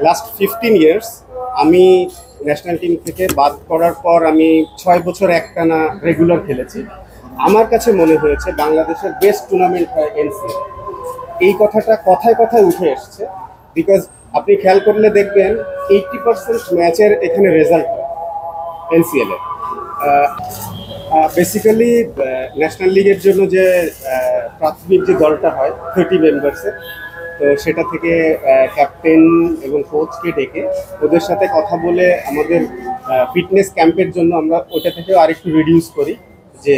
Last 15 years আমি national team থেকে বাদ করার পর আমি 6 বছর একটানা রেগুলার খেলেছি। আমার কাছে মনে হয়েছে বাংলাদেশের বেস্ট টুর্নামেন্ট হয় এনসিএল। এই কথাটা কথায় কথায় উঠে এসছে, বিকজ আপনি খেয়াল করলে দেখবেন 80% ম্যাচের এখানে রেজাল্ট হয় এনসিএল এ। বেসিক্যালি ন্যাশনাল লিগের জন্য যে প্রাথমিক যে দলটা হয় 30 মেম্বার্সের, তো সেটা থেকে ক্যাপ্টেন এবং কোচকে ডেকে ওদের সাথে কথা বলে আমাদের ফিটনেস ক্যাম্পের জন্য আমরা ওটা থেকেও আরেকটু রিডিউস করি, যে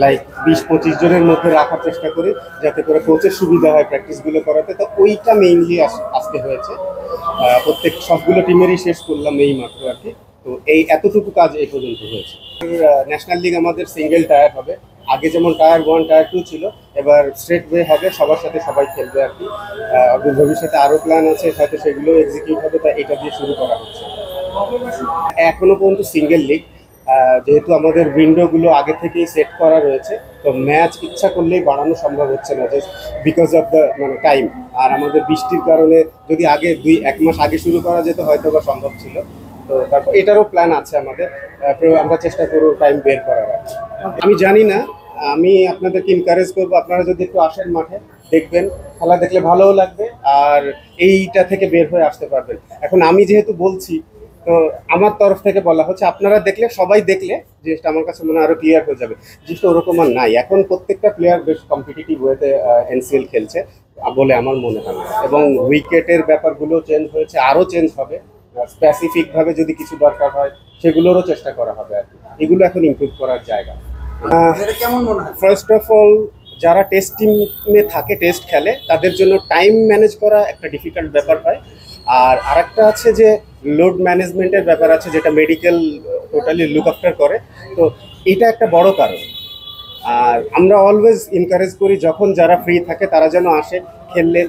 লাইক 20-25 জনের মধ্যে রাখার চেষ্টা করি যাতে করে কোচের সুবিধা হয় প্র্যাকটিসগুলো করাতে। তো ওইটা মেইনলি আসতে হয়েছে। প্রত্যেক সবগুলো টিমেরই শেষ করলাম এই মাত্র আর কি। তো এই এতটুকু কাজ এই পর্যন্ত হয়েছে। ন্যাশনাল লিগ আমাদের সিঙ্গেল টায়ার হবে, আগে যেমন টায়ার 1 টায়ার 2 ছিল, এবার স্ট্রেট ওয়ে হবে, সবার সাথে সবাই খেলবে আর কি। ভবিষ্যতে আরও প্ল্যান আছে, হয়তো সেগুলো এক্সিকিউট হবে, তাই এটা দিয়ে শুরু করা হচ্ছে। এখনো পর্যন্ত সিঙ্গেল লিগ, যেহেতু আমাদের উইন্ডোগুলো আগে থেকেই সেট করা রয়েছে, তো ম্যাচ ইচ্ছা করলেই বাড়ানো সম্ভব হচ্ছে না, যে বিকজ অফ দ্য টাইম। আর আমাদের বৃষ্টির কারণে যদি আগে 1 মাস আগে শুরু করা যেত হয়তো বা সম্ভব ছিল। তো তারপর এটারও প্ল্যান আছে আমাদের, আমরা চেষ্টা করব টাইম বের করার। আমি জানি না, আমি আপনাদেরকে এনকারেজ করবো, আপনারা যদি একটু আসেন মাঠে, দেখবেন, খেলা দেখলে ভালোও লাগবে আর এইটা থেকে বের হয়ে আসতে পারবেন। এখন আমি যেহেতু বলছি, তো আমার তরফ থেকে বলা হচ্ছে আপনারা দেখলে, সবাই দেখলে জিনিসটা আমার কাছে মনে হয় আরো ক্লিয়ার হয়ে যাবে। জিনিসটা ওরকম আর নাই, এখন প্রত্যেকটা প্লেয়ার বেশ কম্পিটিটিভ ওয়েতে এনসিএল খেলছে বলে আমার মনে হয়। এবং উইকেটের ব্যাপারগুলো চেঞ্জ হয়েছে, আরও চেঞ্জ হবে। স্পেসিফিকভাবে যদি কিছু দরকার হয় সেগুলোরও চেষ্টা করা হবে আর কি। এগুলো এখন ইমপ্রুভ করার জায়গা। কেমন মনে হয়? ফার্স্ট অফ অল, যারা টেস্ট টিমে থাকে, টেস্ট খেলে, তাদের জন্য টাইম ম্যানেজ করা একটা ডিফিকাল্ট ব্যাপার হয়। আর আরেকটা আছে যে লোড ম্যানেজমেন্টের ব্যাপার আছে, যেটা মেডিকেল টোটালি লুক আফটার করে। তো এটা একটা বড় কারণ। আর আমরা অলওয়েজ এনকারেজ করি যখন যারা ফ্রি থাকে তারা যেন আসে, খেললে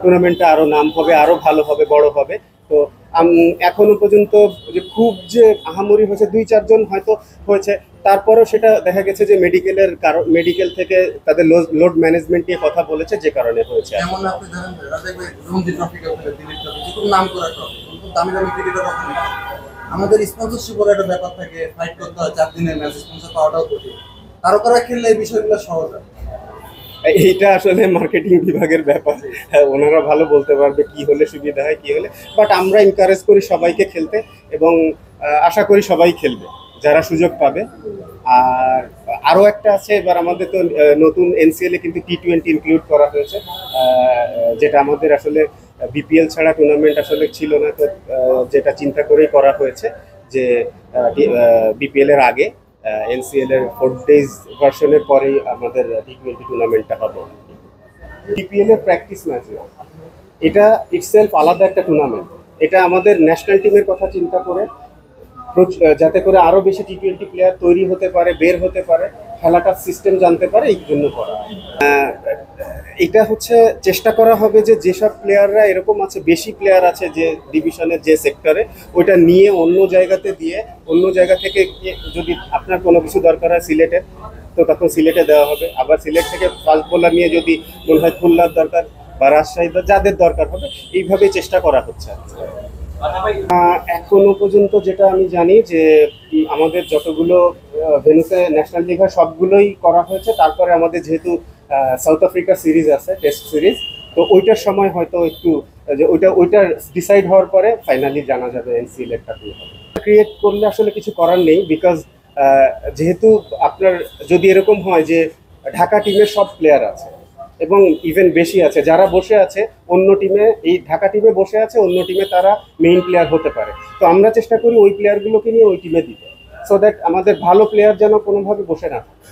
টুর্নামেন্টটা আরও নাম হবে, আরও ভালো হবে, বড় হবে। তো এখনো পর্যন্ত যে খুব যে আহামরি হয়েছে 2-4 জন হয়তো হয়েছে, তারপরেও সেটা দেখা গেছে যে মেডিকেলের কারণ, মেডিকেল থেকে তাদের লোড ম্যানেজমেন্ট নিয়ে কথা বলেছে, যে কারণে হয়েছে। যেমন আপনি ধরেন রঞ্জি ট্রফি খেলে, দিলীপ ট্রফি, খুব নাম করা ট্রফি, দামি দামি ক্রিকেটার কখনো আমাদের স্পন্সরশিপের একটা ব্যাপার থাকে, ফাইট করতে হয়, 4 দিনের ম্যাচ স্পন্সর পাওয়াটাও কঠিন। তারকারা খেললে এই বিষয়গুলো সহজ হয়। এইটা আসলে মার্কেটিং বিভাগের ব্যাপার, ওনারা ভালো বলতে পারবে কি হলে সুবিধা হয়, কি হলে। বাট আমরা এনকারেজ করি সবাইকে খেলতে, এবং আশা করি সবাই খেলবে যারা সুযোগ পাবে। আর আরও একটা আছে, এবার আমাদের তো নতুন এনসিএল এ কিন্তু T20 ইনক্লুড করা হয়েছে, যেটা আমাদের আসলে বিপিএল ছাড়া টুর্নামেন্ট আসলে ছিল না। তো যেটা চিন্তা করেই করা হয়েছে যে বিপিএল এর আগে এনসিএল এর 4 days ভার্সনের পরেই আমাদের T20 টুর্নামেন্টটা হবে। বিপিএল এর প্র্যাকটিস ম্যাচ, এটা ইটসেলফ আলাদা একটা টুর্নামেন্ট। এটা আমাদের ন্যাশনাল টিমের কথা চিন্তা করে, যাতে করে আরও বেশি T20 প্লেয়ার তৈরি হতে পারে, বের হতে পারে, খেলাটার সিস্টেম জানতে পারে, এই জন্য করা। এটা হচ্ছে চেষ্টা করা হবে যে যেসব প্লেয়াররা এরকম আছে, বেশি প্লেয়ার আছে যে ডিভিশনের যে সেক্টরে, ওইটা নিয়ে অন্য জায়গাতে দিয়ে, অন্য জায়গা থেকে যদি আপনার কোনো কিছু দরকার হয় সিলেটে, তো তখন সিলেটে দেওয়া হবে। আবার সিলেট থেকে ফাস্ট বোলার নিয়ে যদি মনে হয় খুলনার দরকার বা রাজশাহী, যাদের দরকার হবে, এইভাবেই চেষ্টা করা হচ্ছে। এখনো পর্যন্ত যেটা আমি জানি যে আমাদের যতগুলো ভেন্যুতে ন্যাশনাল লিগ হয় সবগুলোই করা হয়েছে। তারপরে আমাদের যেহেতু সাউথ আফ্রিকা সিরিজ আছে, টেস্ট সিরিজ, তো ওইটার সময় হয়তো একটু যে ওইটার ডিসাইড হওয়ার পরে ফাইনালি জানা যাবে এনসিএল এরটা কি হবে। ক্রিয়েট করলে আসলে কিছু করার নেই, বিকজ যেহেতু আপনার যদি এরকম হয় যে ঢাকা টিমের সব প্লেয়ার আছে এবং ইভেন বেশি আছে, যারা বসে আছে অন্য টিমে, এই ঢাকা টিমে বসে আছে অন্য টিমে, তারা মেইন প্লেয়ার হতে পারে। তো আমরা চেষ্টা করি ওই প্লেয়ারগুলোকে নিয়ে ওই টিমে দিতে, সো দ্যাট আমাদের ভালো প্লেয়ার যেন কোনোভাবে বসে না থাকে।